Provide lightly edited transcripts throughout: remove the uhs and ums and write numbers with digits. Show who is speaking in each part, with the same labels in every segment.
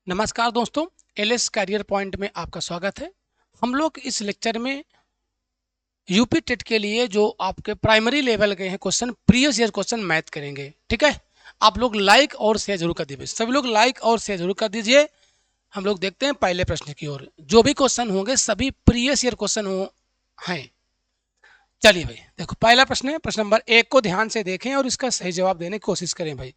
Speaker 1: नमस्कार दोस्तों, LS career point में आपका स्वागत है। हम लोग इस लेक्चर में यूपी टेट के लिए जो आपके प्राइमरी लेवल के हैं question, previous year question math करेंगे। ठीक है, आप लोग लाइक और शेयर जरूर कर दीजिए, सभी लोग लाइक और शेयर जरूर कर दीजिए। हम लोग देखते हैं पहले प्रश्न की ओर। जो भी क्वेश्चन होंगे सभी प्रीवियस ईयर क्वेश्चन हैं। चलिए भाई, देखो पहला प्रश्न है, प्रश्न नंबर 1 को ध्यान से देखें और इसका सही जवाब देने की कोशिश करें। भाई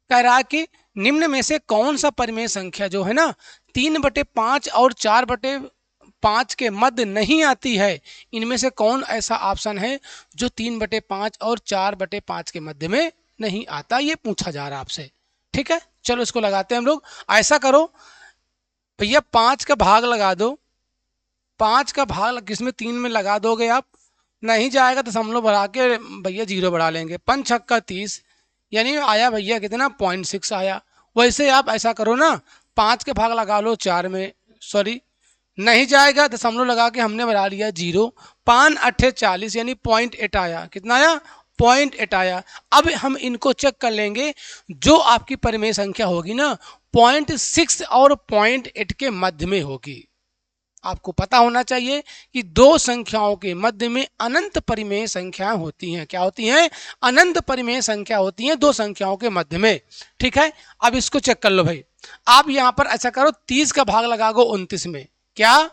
Speaker 1: कह रहा है कि निम्न में से कौन सा परिमेय संख्या जो है ना 3/5 और 4/5 के मध्य नहीं आती है, इनमें से कौन ऐसा ऑप्शन है जो 3/5 और 4/5 के मध्य में नहीं आता, ये पूछा जा रहा है आपसे। ठीक है, चलो इसको लगाते हैं हम लोग। ऐसा करो भैया, 5 का भाग लगा दो। 5 का भाग किसमें 3 में लगा दोगे आप, नहीं जाएगा तो दशमलव बढ़ा के भैया 0 बढ़ा लेंगे। 5 छक्का 30, यानी आया भैया कितना 0.6 आया। वैसे आप ऐसा करो ना, 5 के भाग लगा लो 4 में, सॉरी नहीं जाएगा, दशमलव लगा के हमने बढ़ा लिया 0। 5 अट्ठे 40 यानी 0.8 आया। कितना आया? 0.8 आया। अब हम इनको चेक कर लेंगे। जो आपकी परिमेय संख्या होगी ना 0.6 और 0.8 के मध्य में होगी। आपको पता होना चाहिए कि दो संख्याओं के मध्य में अनंत परिमेय संख्याएं होती हैं। क्या होती हैं? अनंत परिमेय संख्या होती हैं दो संख्याओं के मध्य में। ठीक है, अब इसको चेक कर लो भाई। आप यहां पर ऐसा करो, 30 का भाग लगा दो 29 में। क्या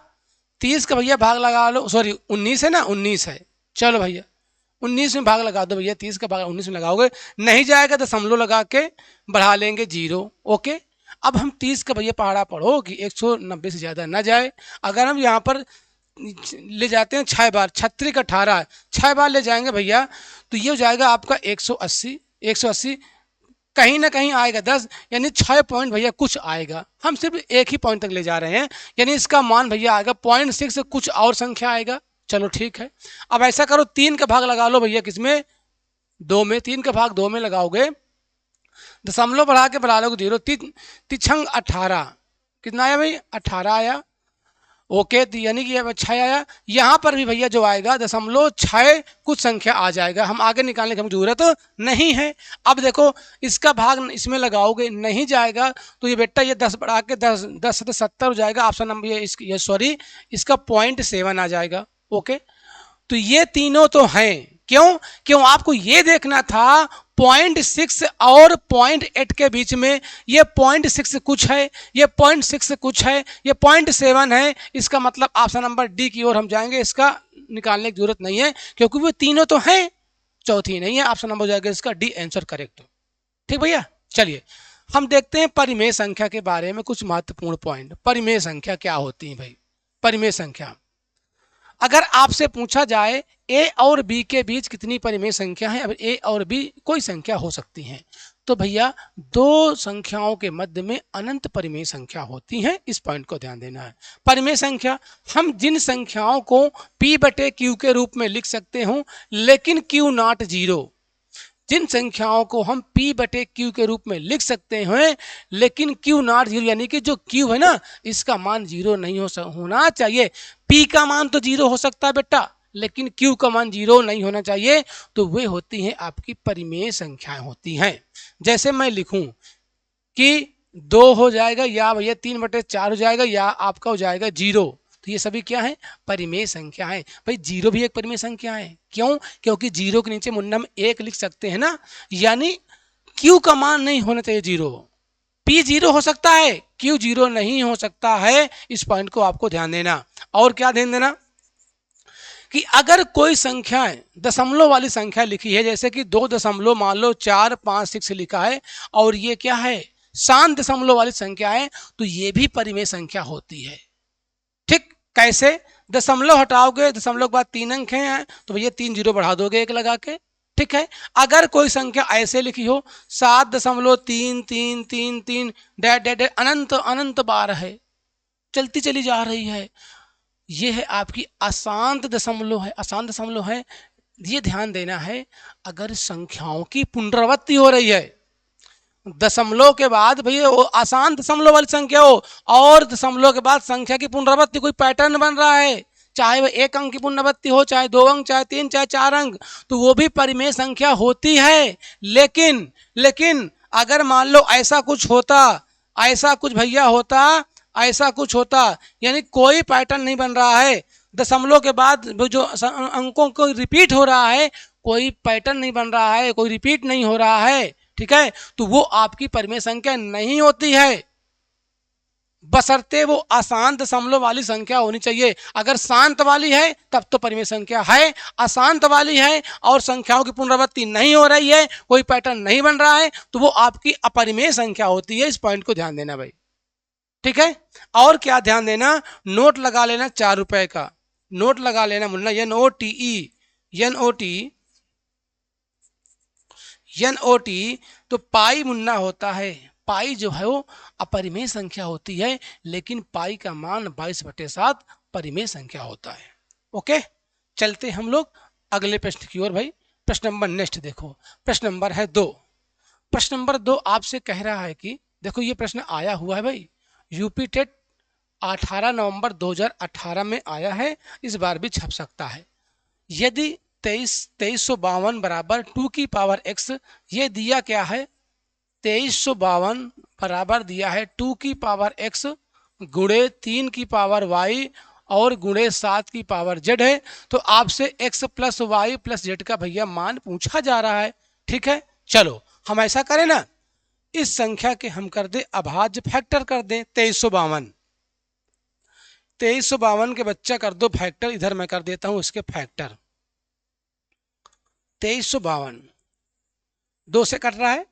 Speaker 1: 30 का भैया भाग लगा लो, सॉरी 19 है ना, 19 है। चलो भैया 19 में भाग लगा दो भैया, 30 का भाग 19 में लगाओगे, नहीं जाएगा तो दशमलव लगा के बढ़ा लेंगे 0। ओके, अब हम 30 का भैया पहाड़ा पढ़ो कि 190 से ज़्यादा ना जाए। अगर हम यहाँ पर ले जाते हैं 6 बार, 36 का 18, 6 बार ले जाएंगे भैया, तो ये हो जाएगा आपका 180। 180 कहीं ना कहीं आएगा 10, यानी 6 पॉइंट भैया कुछ आएगा। हम सिर्फ एक ही पॉइंट तक ले जा रहे हैं, यानी इसका मान भैया आएगा 0.6 कुछ और संख्या आएगा। चलो ठीक है, अब ऐसा करो 3 का भाग लगा लो भैया किसमें, 2 में। 3 का भाग 2 में लगाओगे, दशमलव बढ़ा के बढ़ा लोगे 0। तिछंग 18, कितना आया भाई? 18 आया। ओके, तो यानी कि 6 आया। यहाँ पर भी भैया जो आएगा 0.6 कुछ संख्या आ जाएगा। हम आगे निकालने की हम जरूरत नहीं है। अब देखो इसका भाग इसमें लगाओगे, नहीं जाएगा तो ये बेटा ये 10 बढ़ा के 10 से 70 हो जाएगा। ऑप्शन नंबर ये सॉरी इसका 0.7 आ जाएगा। ओके, तो ये तीनों तो हैं। क्यों आपको ये देखना था 0.6 और 0.8 के बीच में। ये 0.6 कुछ है, ये 0.6 कुछ है, ये 0.7 है। इसका मतलब ऑप्शन नंबर डी की ओर हम जाएंगे। इसका निकालने की जरूरत नहीं है क्योंकि वो तीनों तो हैं, चौथी नहीं है। ऑप्शन नंबर हो जाएगा इसका डी, आंसर करेक्ट। ठीक भैया, चलिए हम देखते हैं परिमेय संख्या के बारे में कुछ महत्वपूर्ण पॉइंट। परिमेय संख्या क्या होती है भाई? परिमेय संख्या, अगर आपसे पूछा जाए ए और बी के बीच कितनी परिमेय संख्या है, अब ए और बी कोई संख्या हो सकती हैं, तो भैया दो संख्याओं के मध्य में अनंत परिमेय संख्या होती हैं। इस पॉइंट को ध्यान देना है। परिमेय संख्या, हम जिन संख्याओं को p/q के रूप में लिख सकते हूं लेकिन q नॉट 0, जिन संख्याओं को हम p/q के रूप में लिख सकते हैं लेकिन q नॉट 0, यानी कि जो q है ना इसका मान 0 नहीं होना चाहिए। p का मान तो 0 हो सकता है बेटा, लेकिन q का मान 0 नहीं होना चाहिए। तो वे होती हैं आपकी परिमेय संख्याएं होती हैं। जैसे मैं लिखूं कि 2 हो जाएगा, या भैया 3/4 हो जाएगा, या आपका हो जाएगा 0, तो ये सभी क्या है? परिमेय संख्या है। भाई 0 भी एक परिमेय संख्या है। क्योंकि 0 के नीचे मुन्ना हम 1 लिख सकते हैं ना, यानी q का मान नहीं होना चाहिए 0। p 0 हो सकता है, q 0 नहीं हो सकता है। इस पॉइंट को आपको ध्यान देना। और क्या ध्यान देना कि अगर कोई संख्या दशमलव वाली संख्या लिखी है, जैसे कि 2 मान लो 456 लिखा है, और ये क्या है? शांत दशमलव वाली संख्या है, तो ये भी परिमेय संख्या होती है। ठीक, कैसे? दशमलव हटाओगे, दशमलव के बाद 3 अंक हैं, तो भैया 3 0 बढ़ा दोगे 1 लगा के। ठीक है, अगर कोई संख्या ऐसे लिखी हो 7.3333 डैट डैट अनंत अनंत बार है, चलती चली जा रही है, ये है आपकी अशांत दशमलव है। अशांत दशमलव है, ये ध्यान देना है। अगर संख्याओं की पुनरावृत्ति हो रही है, दशमलव के बाद भैया वो अशांत दशमलव वाली संख्या हो, और दशमलव के बाद संख्या की पुनरावृत्ति, कोई पैटर्न बन रहा है, चाहे वह 1 अंक की पुनरावृत्ति हो, चाहे 2 अंक, चाहे 3, चाहे 4 अंक, तो वो भी परिमेय संख्या होती है। लेकिन अगर मान लो ऐसा कुछ होता ऐसा कुछ भैया होता, ऐसा कुछ होता, यानी कोई पैटर्न नहीं बन रहा है। दशमलव के बाद जो अंकों को रिपीट हो रहा है, कोई पैटर्न नहीं बन रहा है, कोई रिपीट नहीं हो रहा है, ठीक है, तो वो आपकी परिमेय संख्या नहीं होती है, बशर्ते वो अशांत दशमलव वाली संख्या होनी चाहिए। अगर शांत वाली है तब तो परिमेय संख्या है, अशांत वाली है और संख्याओं की पुनरावृत्ति नहीं हो रही है, कोई पैटर्न नहीं बन रहा है, तो वो आपकी अपरिमेय संख्या होती है। इस पॉइंट को ध्यान देना भाई, ठीक है। और क्या ध्यान देना, नोट लगा लेना, 4 रुपए का नोट लगा लेना मुन्ना, NOT, तो पाई मुन्ना होता है, पाई जो है वो अपरिमेय संख्या होती है, लेकिन पाई का मान 22/7 परिमेय संख्या होता है। ओके, चलते हम लोग अगले प्रश्न की ओर भाई। प्रश्न नंबर नेक्स्ट देखो, प्रश्न नंबर है 2। प्रश्न नंबर 2 आपसे कह रहा है कि देखो ये प्रश्न आया हुआ है भाई, यूपी टेट 18 नवंबर 2018 में आया है, इस बार भी छप सकता है। यदि 2352 बराबर 2 की पावर x, ये दिया क्या है, 2352 बराबर दिया है 2 की पावर x गुणे 3 की पावर y और गुणे 7 की पावर z है। तो आपसे x plus Y plus Z का भैया मान पूछा जा रहा है, ठीक है। चलो हम ऐसा करें ना, इस संख्या के हम कर दे अभाज्य, फैक्टर कर दें 2352 के बच्चा कर दो फैक्टर, इधर मैं कर देता हूं इसके फैक्टर। 2352 2 से कट रहा है,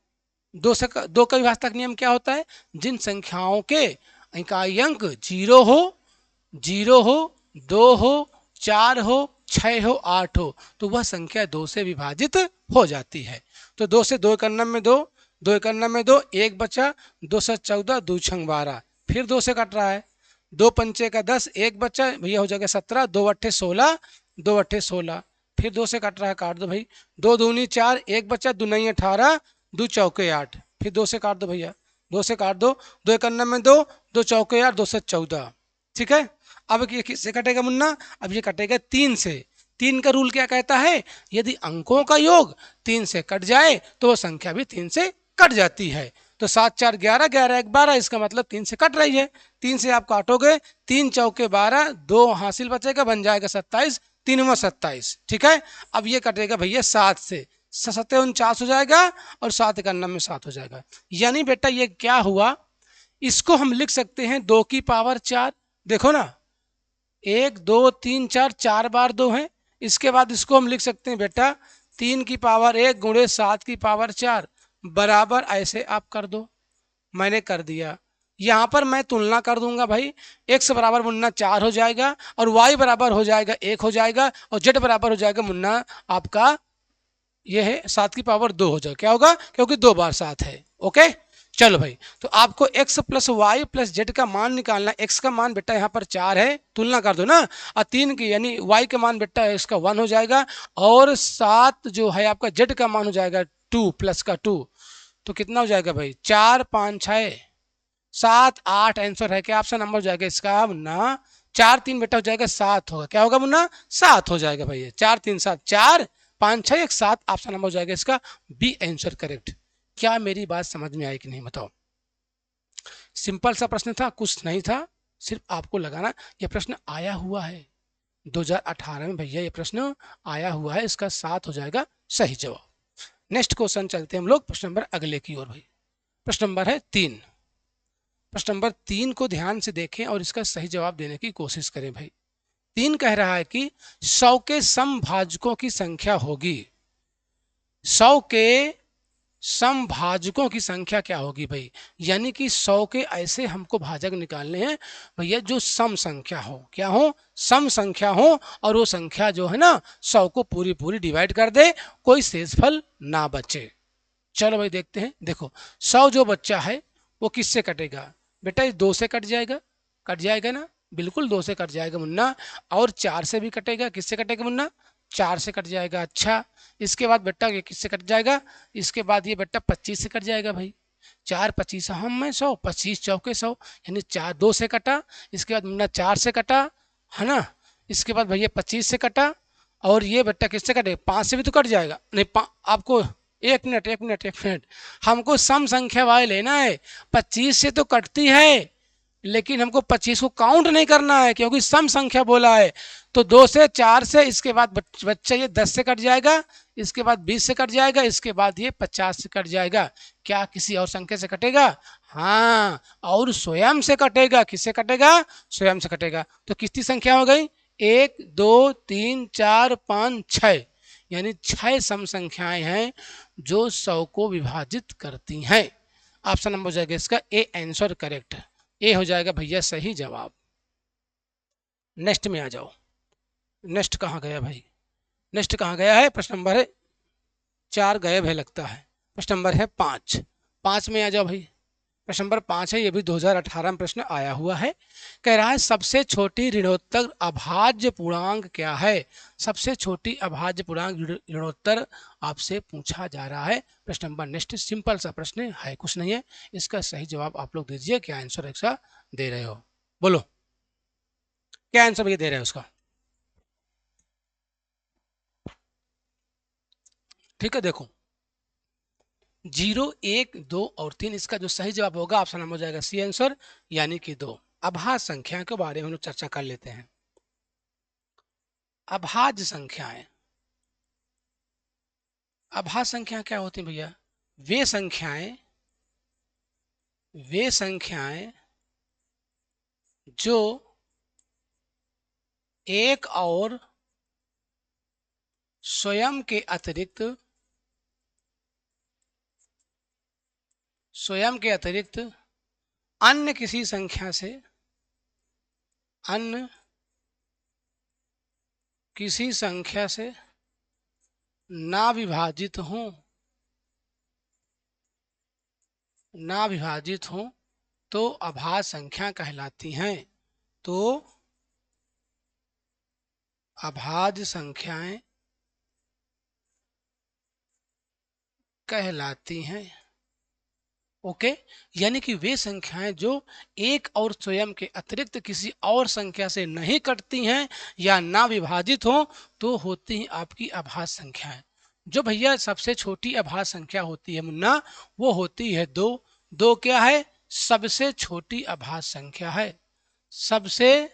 Speaker 1: 2 का विभाजक नियम क्या होता है, जिन संख्याओं के इकाई अंक 0 हो, 2 हो, 4 हो, 6 हो, 8 हो, तो वह संख्या 2 से विभाजित हो जाती है। तो 2 से 2 91 में 2, 2 91 में 2, 1 बचा, 2 से 14, 2 छंग 12, फिर 2 से कट रहा है, 2 पंचे का 10, 1 बचा भैया हो जाएगा 17, 2 अट्ठे 16, 2 अट्ठे 16, फिर 2 से कट रहा है, काट दो भाई, 2 दूनी 4, 1 बचा, 2 नहीं 18, 2 चौके 8, फिर 2 से काट दो भैया, 2 से काट दो, 2 91 में 2, 2 चौके 8, 2 से 14, ठीक है। अब ये किससे कटेगा मुन्ना, अब ये कटेगा 3 से। 3 का रूल क्या कहता है, यदि अंकों का योग 3 से कट जाए तो वो संख्या भी 3 से कट जाती है। तो 7 4 11, 11 1 12, इसका मतलब 3 से कट रही है। 3 से आप काटोगे, 3 चौके 12, 2 हासिल बचेगा, बन जाएगा 27, 3 27, ठीक है। अब ये कटेगा भैया 7 से, 7 49 हो जाएगा और 7 91 में 7 हो जाएगा। यानी बेटा ये क्या हुआ, इसको हम लिख सकते हैं 2 की पावर 4, देखो ना 1 2 3 4, 4 बार 2 है। इसके बाद इसको हम लिख सकते हैं बेटा 3 की पावर 1 गुणे 7 की पावर 4 बराबर, ऐसे आप कर दो, मैंने कर दिया। यहाँ पर मैं तुलना कर दूंगा भाई, x बराबर मुन्ना 4 हो जाएगा और y बराबर हो जाएगा 1 हो जाएगा और z बराबर हो जाएगा मुन्ना आपका ये है 7 की पावर 2 हो जाएगा। क्या होगा, क्योंकि 2 बार 7 है। ओके, चलो भाई, तो आपको x plus Y plus Z का मान निकालना। x का मान बेटा यहाँ पर 4 है, तुलना कर दो ना, और 3 की यानी y का मान बेटा इसका 1 हो जाएगा और 7 जो है आपका z का मान हो जाएगा 2 प्लस का 2, तो कितना हो जाएगा भाई 4 5 6 7 8, आंसर है क्या आपका नंबर हो जाएगा इसका मुन्ना 4 3 बेटा हो जाएगा 7 होगा। क्या होगा मुन्ना 7 हो जाएगा भैया, 4 3 7, 4 5 6 1 7 आपका नंबर हो जाएगा इसका बी आंसर करेक्ट। क्या मेरी बात समझ में आई कि नहीं बताओ। सिंपल सा प्रश्न था, कुछ नहीं था, सिर्फ आपको लगाना। यह प्रश्न आया हुआ है 2018 में भैया, ये प्रश्न आया हुआ है, इसका 7 हो जाएगा सही जवाब। नेक्स्ट क्वेश्चन चलते हैं हम लोग प्रश्न नंबर अगले की ओर भाई। प्रश्न नंबर है 3। प्रश्न नंबर 3 को ध्यान से देखें और इसका सही जवाब देने की कोशिश करें भाई। 3 कह रहा है कि 100 के समभाजकों की संख्या होगी, 100 के समभाजकों की संख्या क्या होगी भाई, यानी कि 100 के ऐसे हमको भाजक निकालने हैं भैया जो सम संख्या हो, क्या हो, सम संख्या हो, और वो संख्या जो है ना 100 को पूरी पूरी डिवाइड कर दे, कोई शेषफल ना बचे। चलो भाई देखते हैं। देखो 100 जो बच्चा है वो किससे कटेगा बेटा, ये 2 से कट जाएगा, कट जाएगा ना, बिल्कुल 2 से कट जाएगा मुन्ना, और 4 से भी कटेगा, किससे कटेगा मुन्ना 4 से कट जाएगा। अच्छा, इसके बाद बेटा ये किससे कट जाएगा, इसके बाद ये बेटा 25 से कट जाएगा भाई, 4 25 हम में 100, 25 चौके 100, यानी 4 2 से कटा, इसके बाद मुन्ना 4 से कटा है ना, इसके बाद भैया 25 से कटा, और ये बेटा किससे कटे 5 से भी तो कट जाएगा, नहीं आपको एक मिनट, हमको सम संख्या वाले लेना है। 25 से तो कटती है, लेकिन हमको 25 को काउंट नहीं करना है, क्योंकि सम संख्या बोला है। तो 2 से 4 से, इसके बाद बच्चा ये 10 से कट जाएगा, इसके बाद 20 से कट जाएगा, इसके बाद ये 50 से कट जाएगा। क्या किसी और संख्या से कटेगा? हाँ, और स्वयं से कटेगा। किससे कटेगा? स्वयं से कटेगा। तो कितनी संख्या हो गई? 1 2 3 4 5 6, यानी 6 सम संख्याएं हैं जो 100 को विभाजित करती हैं। ऑप्शन नंबर हो जाएगा इसका ए, आंसर करेक्ट। ए हो जाएगा भैया सही जवाब। नेक्स्ट में आ जाओ। नेक्स्ट कहाँ गया भाई? नेक्स्ट कहाँ गया है? प्रश्न नंबर है 4 गायब है लगता है। प्रश्न नंबर है 5। 5 में आ जाओ भाई। प्रश्न नंबर 5 है, ये भी 2018 में प्रश्न आया हुआ है। कह रहा है सबसे छोटी ऋणोत्तर अभाज्य पूर्णांक क्या है? सबसे छोटी अभाज्य पूर्णांक ऋणोत्तर आपसे पूछा जा रहा है। प्रश्न नंबर नेक्स्ट, सिंपल सा प्रश्न है, कुछ नहीं है। इसका सही जवाब आप लोग दीजिए। क्या आंसर ऐसा दे रहे हो? बोलो, क्या आंसर भैया दे रहे हो उसका? ठीक है, देखो 0 1 2 और 3, इसका जो सही जवाब होगा ऑप्शन नंबर हो जाएगा सी आंसर, यानी कि 2। अभाज्य संख्या के बारे में हम लोग चर्चा कर लेते हैं। अभाज्य संख्याएं, अभाज्य संख्या क्या होती है भैया? वे संख्याएं जो एक और स्वयं के अतिरिक्त अन्य किसी संख्या से, अन्य किसी संख्या से ना विभाजित हों तो अभाज्य संख्या कहलाती हैं। तो अभाज्य संख्याएं कहलाती हैं। ओके, यानी कि वे संख्याएं जो एक और स्वयं के अतिरिक्त किसी और संख्या से नहीं कटती हैं या ना विभाजित हो तो होती हैं आपकी अभाज्य संख्याएं। जो भैया सबसे छोटी अभाज्य संख्या होती है मुन्ना, वो होती है 2। 2 क्या है? सबसे छोटी अभाज्य संख्या है। सबसे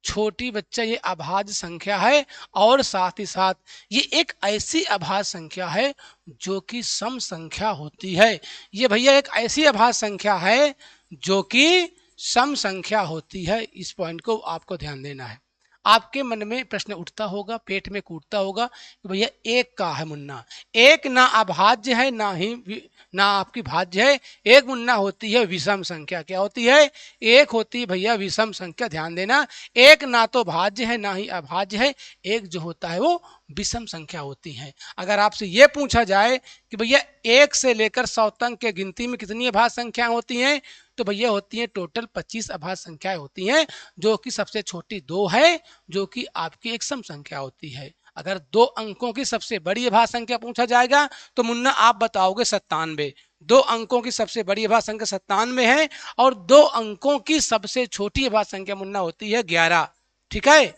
Speaker 1: छोटी बच्चा ये अभाज्य संख्या है, और साथ ही साथ ये एक ऐसी अभाज्य संख्या है जो कि सम संख्या होती है। ये भैया एक ऐसी अभाज्य संख्या है जो कि सम संख्या होती है। इस पॉइंट को आपको ध्यान देना है। आपके मन में प्रश्न उठता होगा, पेट में कूटता होगा कि भैया एक का है मुन्ना, एक ना अभाज्य है ना आपकी भाज्य है। एक मुन्ना होती है विषम संख्या। क्या होती है? एक होती है भैया विषम संख्या। ध्यान देना, एक ना तो भाज्य है ना ही अभाज्य है, एक जो होता है वो विषम संख्या होती है। अगर आपसे ये पूछा जाए कि भैया 1 से लेकर 100 तक के गिनती में कितनी अभाज्य संख्या होती हैं, तो भैया होती है टोटल 25 अभाज्य संख्याएं होती हैं, जो कि सबसे छोटी 2 है, जो कि आपकी एक सम संख्या होती है। अगर 2 अंकों की सबसे बड़ी अभाज्य संख्या पूछा जाएगा तो मुन्ना आप बताओगे 97। 2 अंकों की सबसे बड़ी अभाज्य संख्या 97 है, और 2 अंकों की सबसे छोटी अभाज्य संख्या मुन्ना होती है 11। ठीक है,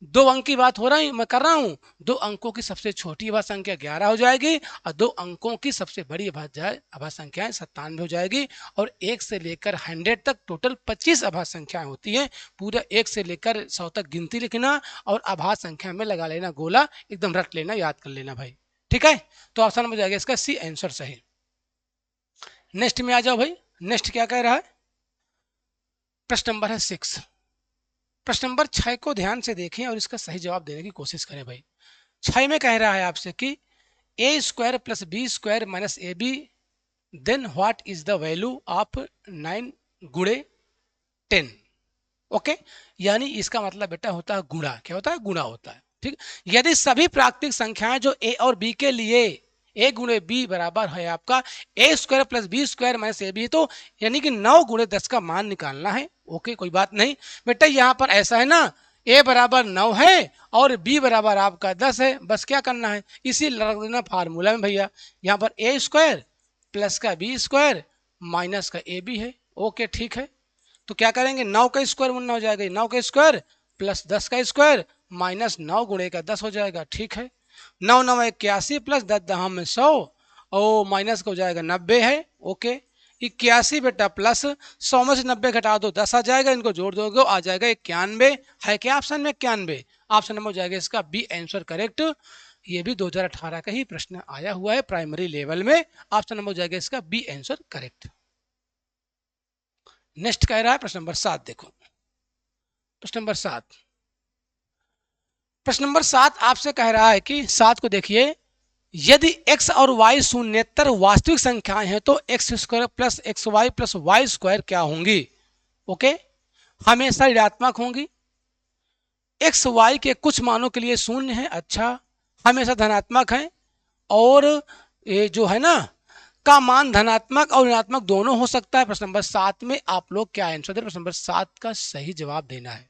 Speaker 1: 2 अंक की बात हो रहा है, मैं कर रहा हूं। 2 अंकों की सबसे छोटी अभाज्य संख्या 11 हो जाएगी, और 2 अंकों की सबसे बड़ी अभाज्य संख्या 97 हो जाएगी। और 1 से लेकर 100 तक टोटल 25 अभाज्य संख्याएं होती हैं। पूरा 1 से लेकर 100 तक गिनती लिखना और अभाज्य संख्या में लगा लेना गोला, एकदम रट लेना, याद कर लेना भाई। ठीक है, तो ऑप्शन में जाएगा इसका सी आंसर सही। नेक्स्ट में आ जाओ भाई। नेक्स्ट क्या कह रहा है? प्रश्न नंबर है 6। प्रश्न नंबर 6 को ध्यान से देखें और इसका सही जवाब देने की कोशिश करें भाई। 6 में कह रहा है आपसे कि a square plus B square minus A B, then what is the value of 9 गुणे 10। ओके, यानी इसका मतलब बेटा होता है गुणा। क्या होता है? गुणा होता है। ठीक, यदि सभी प्राकृतिक संख्याएं जो a और b के लिए a गुणे b बराबर है आपका a square plus B square minus A B, तो यानी कि 9 गुणे 10 का मान निकालना है। ओके, कोई बात नहीं बेटा, यहां पर ऐसा है ना, a बराबर 9 है और b बराबर आपका 10 है। बस क्या करना है, इसी लग देना फार्मूला में भैया। यहाँ पर a स्क्वायर प्लस का बी स्क्वायर माइनस का ए बी है। ओके ठीक है, तो क्या करेंगे, 9 का स्क्वायर मुन्ना हो जाएगा 9 का स्क्वायर प्लस 10 का स्क्वायर माइनस 9 गुणे का 10 हो जाएगा। ठीक है, 9 9 81 प्लस 10 10 में 100 और माइनस का हो जाएगा 90 है। ओके 81 बेटा प्लस 100 में से 90 घटा दो 10 आ जाएगा, इनको जोड़ दोगे आ जाएगा 91 है। क्या ऑप्शन में 91? ऑप्शन नंबर हो जाएगा इसका बी आंसर करेक्ट। ये भी 2018 का ही प्रश्न आया हुआ है प्राइमरी लेवल में। ऑप्शन नंबर हो जाएगा इसका बी आंसर करेक्ट। नेक्स्ट कह रहा है प्रश्न नंबर 7 देखो। प्रश्न नंबर 7, प्रश्न नंबर 7 आपसे कह रहा है कि 7 को देखिए, यदि x और y शून्येतर वास्तविक संख्याएं हैं तो X square plus X Y plus Y square क्या होंगी? ओके हमेशा ऋणात्मक होंगी। एक्स वाई के कुछ मानों के लिए शून्य है, अच्छा हमेशा धनात्मक है। और ये जो है ना का मान धनात्मक और ऋणात्मक दोनों हो सकता है। प्रश्न नंबर 7 में आप लोग क्या आंसर दे? प्रश्न नंबर 7 का सही जवाब देना है।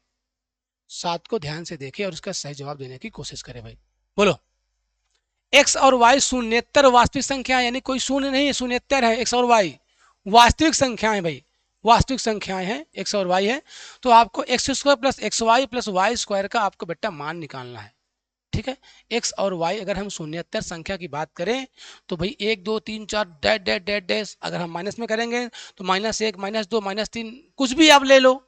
Speaker 1: 7 को ध्यान से देखें और उसका सही जवाब देने की कोशिश करें भाई। बोलो। एक्स और वाई शून्येतर वास्तविक संख्या यानी कोई शून्य नहीं है, शून्येतर है। एक्स और वाई वास्तविक संख्याएं भाई, वास्तविक संख्याएं हैं एक्स और वाई है। तो आपको X square plus X Y plus Y square का आपको बेटा मान निकालना है। ठीक है एक्स और वाई अगर हम शून्येतर संख्या की बात करें तो भाई 1 2 3 4 डैश डैश डैश डैश, अगर हम माइनस में करेंगे तो -1 -2 -3 कुछ भी आप ले लो,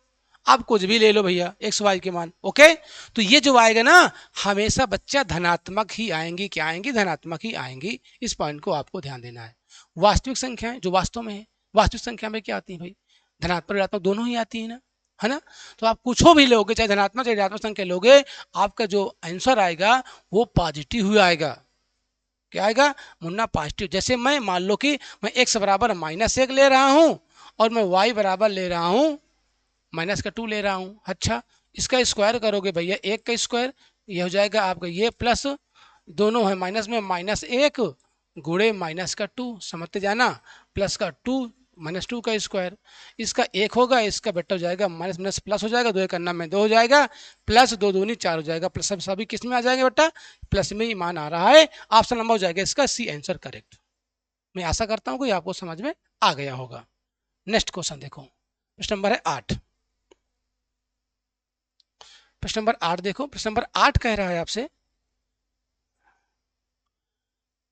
Speaker 1: आप कुछ भी ले लो भैया एक्स वाई के मान। ओके तो ये जो आएगा ना हमेशा बच्चा धनात्मक ही आएंगी। क्या आएंगी? धनात्मक ही आएंगी। इस पॉइंट को आपको ध्यान देना है। वास्तविक संख्याएं जो वास्तव में है, वास्तविक संख्या में क्या आती है भाई? धनात्मक ऋणात्मक दोनों ही आती है ना, है ना। तो आप कुछ भी लोगे चाहे धनात्मक चाहे ऋणात्मक संख्या लोगे, आपका जो आंसर आएगा वो पॉजिटिव ही आएगा। क्या आएगा मुन्ना? पॉजिटिव। जैसे मैं मान लो कि मैं x बराबर -1 ले रहा हूं और मैं y बराबर ले रहा हूं -2 ले रहा हूं। अच्छा इसका स्क्वायर करोगे भैया 1 का स्क्वायर, ये हो जाएगा आपका ये प्लस दोनों है माइनस में -1 गुणे -2 समझते जाना, प्लस का 2 -2 का स्क्वायर, इसका 1 होगा, इसका बेटा हो जाएगा माइनस माइनस प्लस हो जाएगा, 2 एक अन्ना में 2 हो जाएगा, प्लस 2 दूनी 4 हो जाएगा। प्लस सब सभी किस में आ जाएंगे बेटा? प्लस में ही मान आ रहा है। ऑप्शन नंबर हो जाएगा इसका सी आंसर करेक्ट। मैं आशा करता हूँ कि आपको समझ में आ गया होगा। नेक्स्ट क्वेश्चन देखो, प्रश्न नंबर है 8। प्रश्न नंबर 8 देखो। प्रश्न नंबर 8 कह रहा है आपसे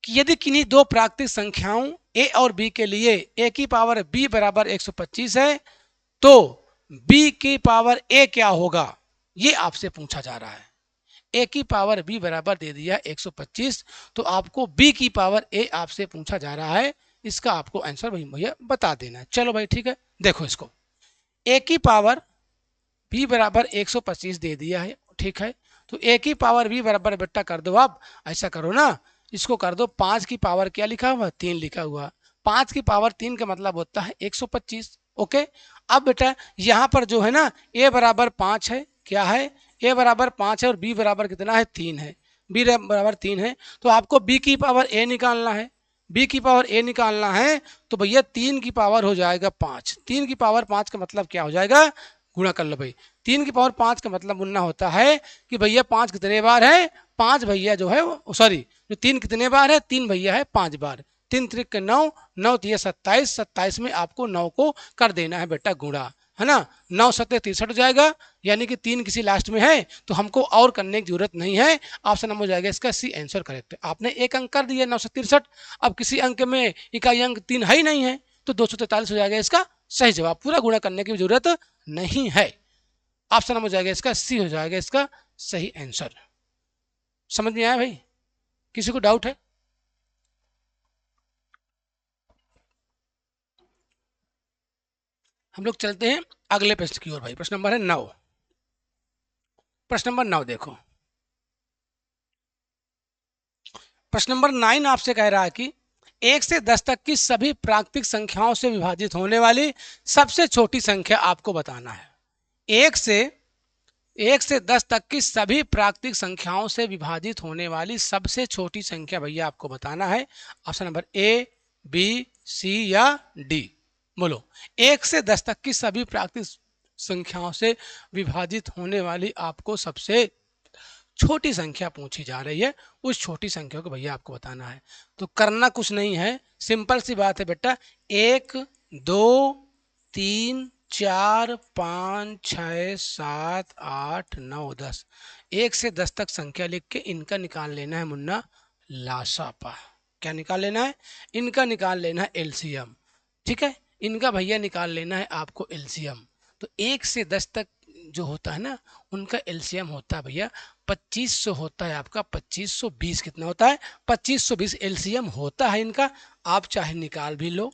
Speaker 1: कि यदि किन्हीं दो प्राकृतिक संख्याओं a और b के लिए a की पावर b बराबर 125 है तो b की पावर a क्या होगा? ये आपसे पूछा जा रहा है। a की पावर b बराबर दे दिया 125, तो आपको b की पावर a आपसे पूछा जा रहा है। इसका आपको आंसर भाई भैया बता देना है। चलो भाई ठीक है, देखो इसको a की पावर b बराबर 125 दे दिया है, ठीक है। तो a की पावर b बराबर बेटा कर दो, आप ऐसा करो ना, इसको कर दो 5 की पावर क्या लिखा हुआ? 3 लिखा हुआ। 5 की पावर 3 का मतलब होता है 125। ओके अब बेटा यहाँ पर जो है ना a बराबर 5 है, क्या है? a बराबर 5 है और b बराबर कितना है? 3 है। b बराबर 3 है तो आपको b की पावर a निकालना है। b की पावर a निकालना है तो भैया 3 की पावर हो जाएगा 5। 3 की पावर 5 का मतलब क्या हो जाएगा? गुणा कर लो भाई। 3 की पावर 5 का मतलब मुन्ना होता है कि भैया 5 कितने बार है? 5 भैया जो है सॉरी जो 3 कितने बार है? 3 भैया है 5 बार। 3 त्रिक 9, 9 तिया 27, 27 में आपको 9 को कर देना है बेटा गुणा, है ना। 9 सत्ते 63 हो जाएगा, यानी कि 3 किसी लास्ट में है तो हमको और करने की जरूरत नहीं है। ऑप्शन नंबर हो जाएगा इसका सी आंसर करेक्ट। आपने एक अंक कर दिया 963, अब किसी अंक में इकाई अंक 3 है ही नहीं है तो 243 हो जाएगा इसका सही जवाब। पूरा गुणा करने की जरूरत नहीं है। ऑप्शन नंबर हो जाएगा इसका सी हो जाएगा इसका सही आंसर। समझ में आया भाई? किसी को डाउट है? हम लोग चलते हैं अगले प्रश्न की ओर भाई। प्रश्न नंबर है 9। प्रश्न नंबर 9 देखो। प्रश्न नंबर 9 आपसे कह रहा है कि 1 से 10 तक की सभी प्राकृतिक संख्याओं से विभाजित होने वाली सबसे छोटी संख्या आपको बताना है। 1 से 10 तक की सभी प्राकृतिक संख्याओं से विभाजित होने वाली सबसे छोटी संख्या भैया आपको बताना है। ऑप्शन नंबर ए, बी, सी या डी। बोलो। 1 से 10 तक की सभी प्राकृतिक संख्याओं से विभाजित होने वाली आपको सबसे छोटी संख्या पूछी जा रही है, उस छोटी संख्या को भैया आपको बताना है। तो करना कुछ नहीं है, सिंपल सी बात है बेटा। 1 2 3 4 5 6 7 8 9 10, 1 से 10 तक संख्या लिख के इनका निकाल लेना है मुन्ना लासापा। क्या निकाल लेना है? इनका निकाल लेना है एलसीएम। ठीक है, इनका भैया निकाल लेना है आपको एलसीएम। तो 1 से 10 तक जो होता है ना, उनका एलसीएम होता है भैया 2500 होता है आपका, 2520। कितना होता है? 2520 एलसीएम होता है इनका। आप चाहे निकाल भी लो,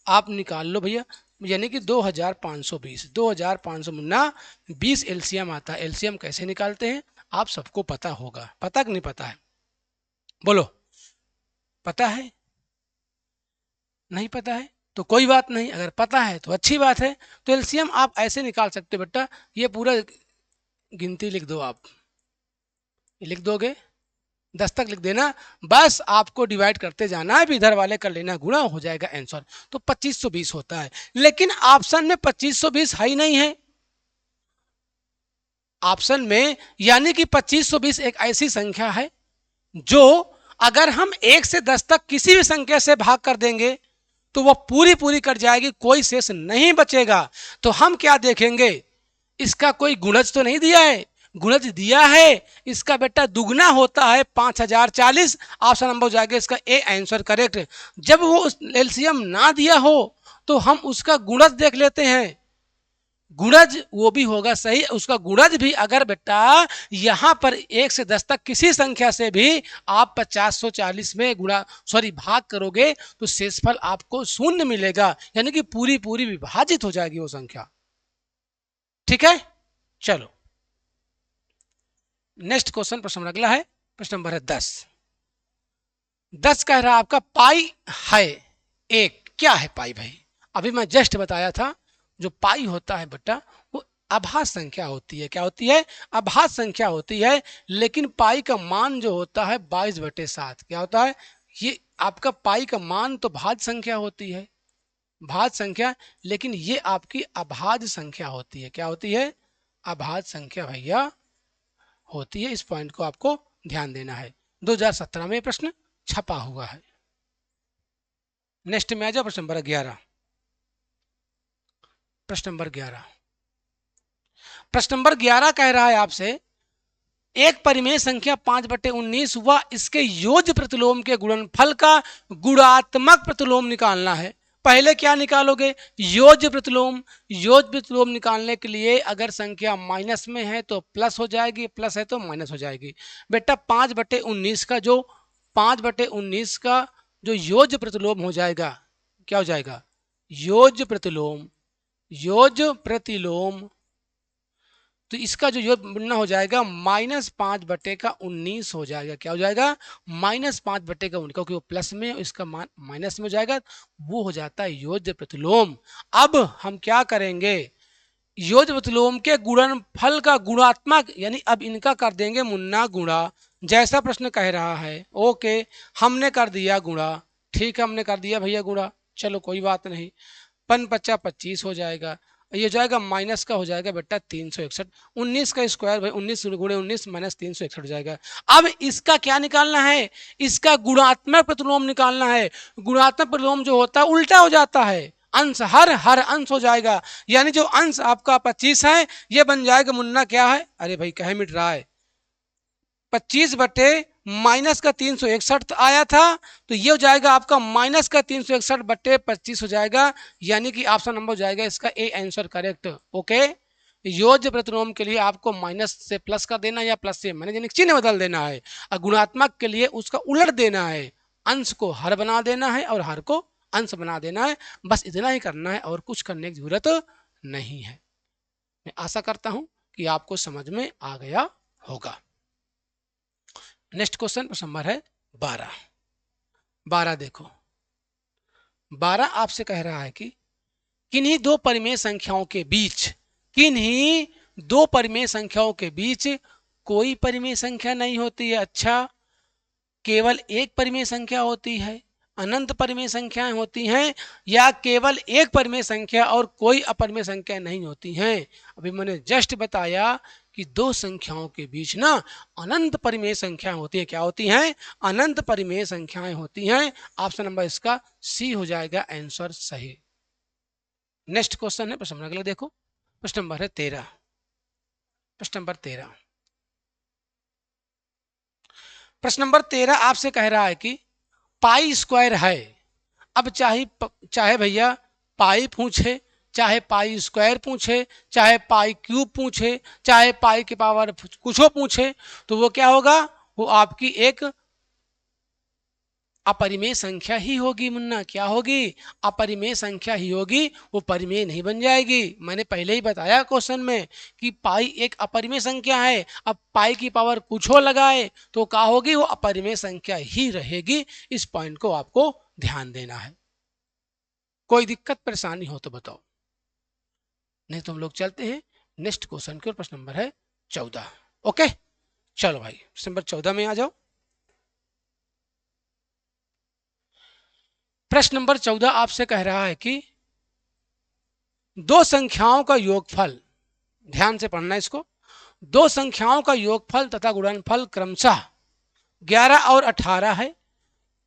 Speaker 1: आप निकाल लो भैया, यानी कि 2520। 2500 मुन्ना 20 एलसीएम आता है। एलसीएम कैसे निकालते हैं आप सबको पता होगा, पता कि नहीं पता है? बोलो, पता है? नहीं पता है तो कोई बात नहीं, अगर पता है तो अच्छी बात है। तो एलसीएम आप ऐसे निकाल सकते हो बेटा, ये पूरा गिनती लिख दो आप, ये लिख दोगे 10 तक लिख देना, बस आपको डिवाइड करते जाना है, इधर वाले कर लेना, गुणा हो जाएगा आंसर। तो 2520 होता है, लेकिन ऑप्शन में 2520 है ही नहीं है ऑप्शन में, यानी कि 2520 एक ऐसी संख्या है जो अगर हम 1 से 10 तक किसी भी संख्या से भाग कर देंगे तो वह पूरी पूरी कट जाएगी, कोई शेष नहीं बचेगा। तो हम क्या देखेंगे, इसका कोई गुणज तो नहीं दिया है? गुणज दिया है, इसका बेटा दुगना होता है 5040। ऑप्शन नंबर हो जाएगा इसका ए आंसर करेक्ट। जब वो एलसीएम ना दिया हो तो हम उसका गुणज देख लेते हैं, गुणज वो भी होगा सही, उसका गुणज भी अगर बेटा यहां पर 1 से 10 तक किसी संख्या से भी आप 5040 में गुणा भाग करोगे तो शेषफल आपको शून्य मिलेगा, यानी कि पूरी पूरी विभाजित हो जाएगी वो संख्या। ठीक है, चलो नेक्स्ट क्वेश्चन, प्रश्न नंबर अगला है, प्रश्न नंबर है 10। 10 कह रहा आपका पाई है एक। क्या है पाई भाई? अभी मैं जस्ट बताया था, जो पाई होता है बेटा वो अभाज्य संख्या होती है। क्या होती है? अभाज्य संख्या होती है। लेकिन पाई का मान जो होता है 22/7। क्या होता है? ये आपका पाई का मान तो भाज्य संख्या होती है, भाज्य संख्या, लेकिन ये आपकी अभाज्य संख्या होती है। क्या होती है? अभाज्य संख्या भैया होती है। इस पॉइंट को आपको ध्यान देना है। 2017 में प्रश्न छपा हुआ है। नेक्स्ट में आ जाओ, प्रश्न नंबर 11। प्रश्न नंबर 11, प्रश्न नंबर 11 कह रहा है आपसे, एक परिमेय संख्या 5/19 व इसके योज्य प्रतिलोम के गुणनफल का गुणात्मक प्रतिलोम निकालना है। पहले क्या निकालोगे? योज्य प्रतिलोम। योज्य प्रतिलोम निकालने के लिए अगर संख्या माइनस में है तो प्लस हो जाएगी, प्लस है तो माइनस हो जाएगी। बेटा 5/19 का जो 5/19 का जो योज्य प्रतिलोम हो जाएगा, क्या हो जाएगा? योज्य प्रतिलोम। योज्य प्रतिलोम, तो इसका जो योग बनना हो जाएगा -5/19 हो जाएगा। क्या हो जाएगा? -5/19, क्योंकि वो प्लस में इसका मान माइनस में हो जाएगा, वो हो जाता है योज्य प्रतिलोम। अब हम क्या करेंगे, योज्य प्रतिलोम के गुणनफल का गुणात्मक, यानी अब इनका कर देंगे मुन्ना गुणा, जैसा प्रश्न कह रहा है। ओके, हमने कर दिया गुणा, ठीक है, हमने कर दिया भैया गुणा, चलो कोई बात नहीं। 5×5 = 25 हो जाएगा, ये हो जाएगा माइनस का हो जाएगा बेटा 361। 19 का स्क्वायर भाई 19 × 19 -361 हो जाएगा। अब इसका क्या निकालना है? इसका गुणात्मक प्रतिलोम निकालना है। गुणात्मक प्रतिलोम जो होता है उल्टा हो जाता है, अंश हर अंश हो जाएगा, यानी जो अंश आपका 25 है ये बन जाएगा मुन्ना क्या है, अरे भाई कहे मिट रहा है, 25 बटे माइनस का 361 आया था, तो ये हो जाएगा आपका माइनस का 361 बटे 25 हो जाएगा, यानी कि ऑप्शन नंबर हो जाएगा इसका ए आंसर करेक्ट। ओके, योज्य प्रतिलोम के लिए आपको माइनस से प्लस का देना या प्लस से माइनस, यानी चिन्ह बदल देना है, और गुणात्मक के लिए उसका उलट देना है, अंश को हर बना देना है और हर को अंश बना देना है। बस इतना ही करना है और कुछ करने की जरूरत नहीं है। मैं आशा करता हूं कि आपको समझ में आ गया होगा। नेक्स्ट क्वेश्चन, प्रश्न नंबर है 12। 12 देखो, 12 आपसे कह रहा है कि किन्हीं दो परिमेय संख्याओं के बीच, किन्हीं दो परिमेय संख्याओं के बीच कोई परिमेय संख्या नहीं होती है। अच्छा, केवल एक परिमेय संख्या होती है, अनंत परिमेय संख्याएं होती हैं, या केवल एक परिमेय संख्या और कोई अपरिमेय संख्या नहीं होती हैं? अभी मैंने जस्ट बताया कि दो संख्याओं के बीच ना अनंत परिमेय संख्याएं होती हैं। क्या होती हैं? अनंत परिमेय संख्याएं होती हैं। ऑप्शन नंबर इसका सी हो जाएगा आंसर सही। नेक्स्ट क्वेश्चन है, प्रश्न नंबर अगला देखो, प्रश्न नंबर है 13। प्रश्न नंबर 13, प्रश्न नंबर 13 आपसे कह रहा है कि पाई स्क्वायर है। अब चाहे भैया पाई पूछे, चाहे पाई स्क्वायर पूछे, चाहे पाई क्यूब पूछे, चाहे पाई के पावर कुछ पूछे, तो वो क्या होगा, वो आपकी एक अपरिमेय संख्या ही होगी मुन्ना। क्या होगी, अपरिमेय संख्या ही होगी, वो परिमेय नहीं बन जाएगी। मैंने पहले ही बताया क्वेश्चन में कि पाई एक अपरिमेय संख्या है। अब पाई की पावर कुछ लगाए तो क्या होगी, वो अपरिमेय संख्या ही रहेगी। इस पॉइंट को आपको ध्यान देना है। कोई दिक्कत परेशानी हो तो बताओ, नहीं तो हम लोग चलते हैं नेक्स्ट क्वेश्चन की ओर। प्रश्न नंबर है 14। ओके, चलो भाई प्रश्न नंबर 14 में आ जाओ। प्रश्न नंबर 14 आपसे कह रहा है कि दो संख्याओं का योगफल, ध्यान से पढ़ना इसको, दो संख्याओं का योगफल तथा गुणनफल क्रमशः 11 और 18 है,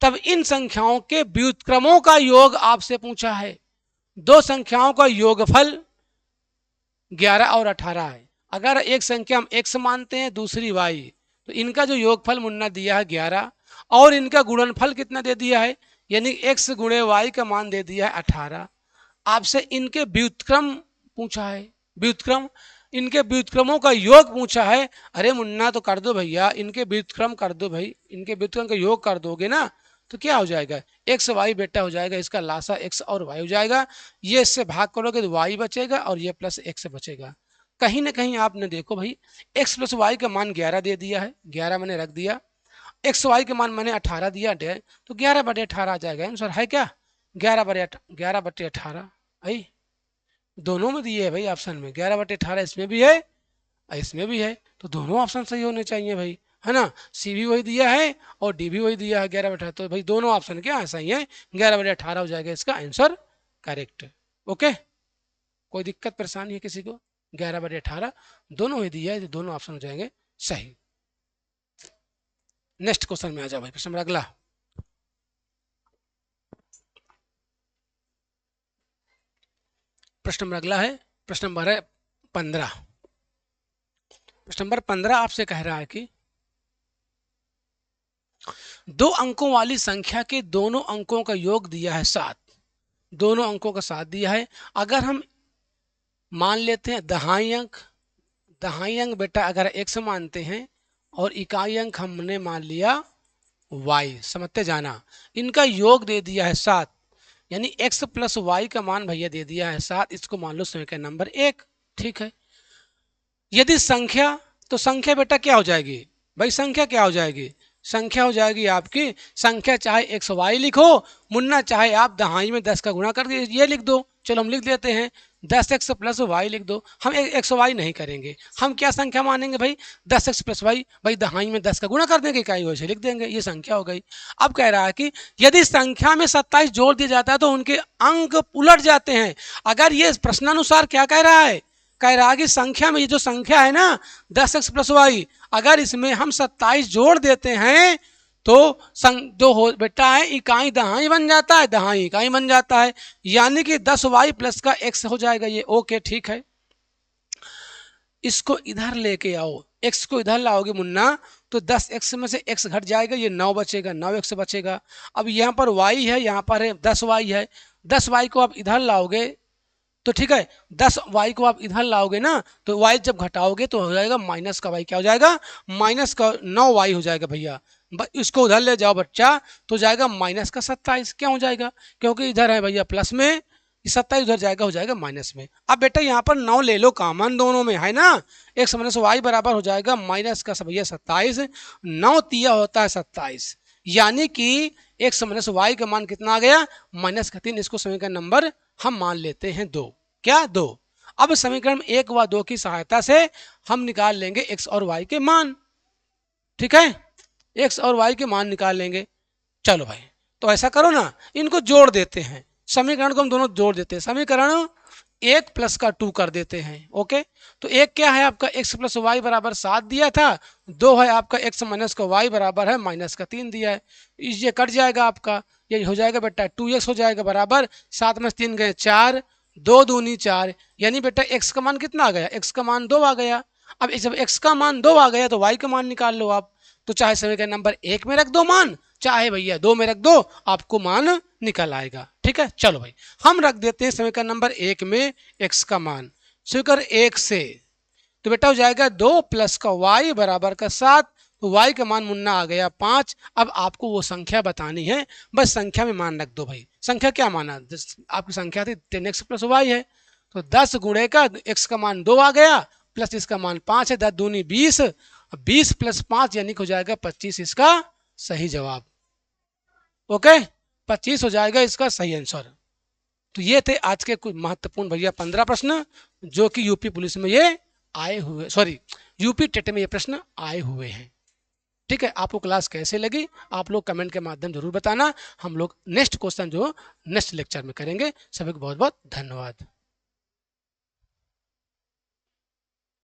Speaker 1: तब इन संख्याओं के व्युत्क्रमों का योग आपसे पूछा है। दो संख्याओं का योगफल 11 और 18 है। अगर एक संख्या हम x मानते हैं, दूसरी y, तो इनका जो योगफल मुन्ना दिया है 11 और इनका गुणनफल कितना दे दिया है, यानी x गुणे y का मान दे दिया है 18। आपसे इनके व्युत्क्रम पूछा है, व्युत्क्रम, इनके व्युत्क्रमों का योग पूछा है। अरे मुन्ना तो कर दो भैया, इनके व्युत्क्रम कर दो भाई, इनके व्युत्क्रम का योग कर दोगे ना तो क्या हो जाएगा, एक्स वाई बेटा हो जाएगा, इसका लासा एक्स और वाई हो जाएगा। ये इससे भाग करोगे तो वाई बचेगा और ये प्लस एक्स बचेगा। कहीं ना कहीं आपने देखो भाई, एक्स प्लस वाई का मान 11 दे दिया है, 11 मैंने रख दिया, एक्स वाई के मान मैंने 18 दिया, तो 11/18 आ जाएगा आंसर, है क्या, 11/18 भाई। दोनों में दिए है भाई ऑप्शन में, 11/18 इसमें भी है इसमें भी है, तो दोनों ऑप्शन सही होने चाहिए भाई, है ना। सी भी वही दिया है और डी भी वही दिया है 11/18, तो भाई दोनों ऑप्शन क्या सही है, 11/18 हो जाएगा इसका आंसर करेक्ट। ओके, कोई दिक्कत परेशानी है किसी को, 11/18 दोनों ही दिया है, तो दोनों ऑप्शन हो जाएंगे सही। नेक्स्ट क्वेश्चन में आ जाओ भाई, प्रश्न नंबर अगला। प्रश्न नंबर अगला है, प्रश्न नंबर है 15। प्रश्न नंबर 15 आपसे कह रहा है कि दो अंकों वाली संख्या के दोनों अंकों का योग दिया है 7, दोनों अंकों का 7 दिया है। अगर हम मान लेते हैं दहाई अंक बेटा अगर x मानते हैं और इकाई अंक हमने मान लिया y, समझते जाना, इनका योग दे दिया है 7, यानी x प्लस वाई का मान भैया दे दिया है 7, इसको मान लो समीकरण नंबर 1। ठीक है, यदि संख्या, तो संख्या बेटा क्या हो जाएगी भाई, संख्या क्या हो जाएगी, संख्या हो जाएगी आपकी संख्या, चाहे एक्स वाई लिखो मुन्ना, चाहे आप दहाई में 10 का गुणा कर ये लिख दो। चलो हम लिख देते हैं 10x प्लस वाई लिख दो, हम एक्स वाई नहीं करेंगे, हम क्या संख्या मानेंगे भाई, 10x प्लस वाई, भाई दहाई में 10 का गुणा कर देंगे, इकाई वैसे लिख देंगे, ये संख्या हो गई। अब कह रहा है कि यदि संख्या में 27 जोड़ दिया जाता है तो उनके अंक उलट जाते हैं। अगर ये प्रश्नानुसार क्या कह रहा है, कह रहा है कि संख्या में ये जो संख्या है ना 10x प्लस वाई, अगर इसमें हम 27 जोड़ देते हैं तो जो हो बेटा है इकाई दहाई बन जाता है, दहाई इकाई बन जाता है, यानी कि 10y प्लस का x हो जाएगा ये। ओके ठीक है, इसको इधर लेके आओ, x को इधर लाओगे मुन्ना तो 10x में से x घट जाएगा, ये 9 बचेगा, 9x बचेगा। अब यहाँ पर y है, यहाँ पर है 10y है, 10y को आप इधर लाओगे तो ठीक है, 10y को आप इधर लाओगे ना तो y जब घटाओगे तो हो जाएगा माइनस का y, क्या हो जाएगा, माइनस का 9y हो जाएगा भैया। इसको उधर ले जाओ बच्चा तो जाएगा माइनस का 27, क्या हो जाएगा, क्योंकि इधर है भैया प्लस में, 27 उधर जाएगा, हो जाएगा माइनस में। अब बेटा यहाँ पर 9 ले लो कॉमन, दोनों में है ना, x माइनस वाई बराबर हो जाएगा माइनस का भैया 27, 9 तिया होता है 27, यानी कि x माइनस वाई का मान कितना आ गया, -3। इसको समीकरण नंबर हम मान लेते हैं 2, क्या 2। अब समीकरण 1 व 2 की सहायता से हम निकाल लेंगे x और y के मान, ठीक है, x और y के मान निकाल लेंगे। चलो भाई, तो ऐसा करो ना, इनको जोड़ देते हैं, समीकरण को हम दोनों जोड़ देते हैं, समीकरण 1 प्लस का 2 कर देते हैं। ओके, तो एक क्या है आपका x प्लस वाई बराबर 7 दिया था, 2 है आपका x माइनस का वाई बराबर है -3 दिया है, ये कट जाएगा आपका, ये हो जाएगा बेटा 2x हो जाएगा बराबर 7 में 3 गए 4, 2 दूनी 4, यानी बेटा x का मान कितना आ गया, x का मान 2 आ गया। अब जब x का मान 2 आ गया तो y का मान निकाल लो आप, तो चाहे समीकरण नंबर 1 में रख दो मान, चाहे भैया 2 में रख दो, आपको मान निकल आएगा। ठीक है, चलो भाई हम रख देते हैं समीकरण नंबर 1 में x का मान समीकरण 1 से, तो बेटा हो जाएगा 2 प्लस का y बराबर का 7, तो y का मान मुन्ना आ गया 5। अब आपको वो संख्या बतानी है, बस संख्या में मान रख दो भाई। संख्या क्या माना, आपकी संख्या थी 10x प्लस y है, तो 10 गुणे का x का मान 2 आ गया प्लस इसका मान 5 है, 10 दूनी 20, 20 प्लस 5 यानी हो जाएगा 25 इसका सही जवाब। ओके, 25 हो जाएगा इसका सही आंसर। तो ये थे आज के कुछ महत्वपूर्ण भैया 15 प्रश्न जो कि यूपी पुलिस में ये आए हुए, सॉरी यूपी टेट में ये प्रश्न आए हुए हैं। ठीक है, आपको क्लास कैसे लगी आप लोग कमेंट के माध्यम जरूर बताना। हम लोग नेक्स्ट क्वेश्चन जो नेक्स्ट लेक्चर में करेंगे। सभी को बहुत बहुत धन्यवाद।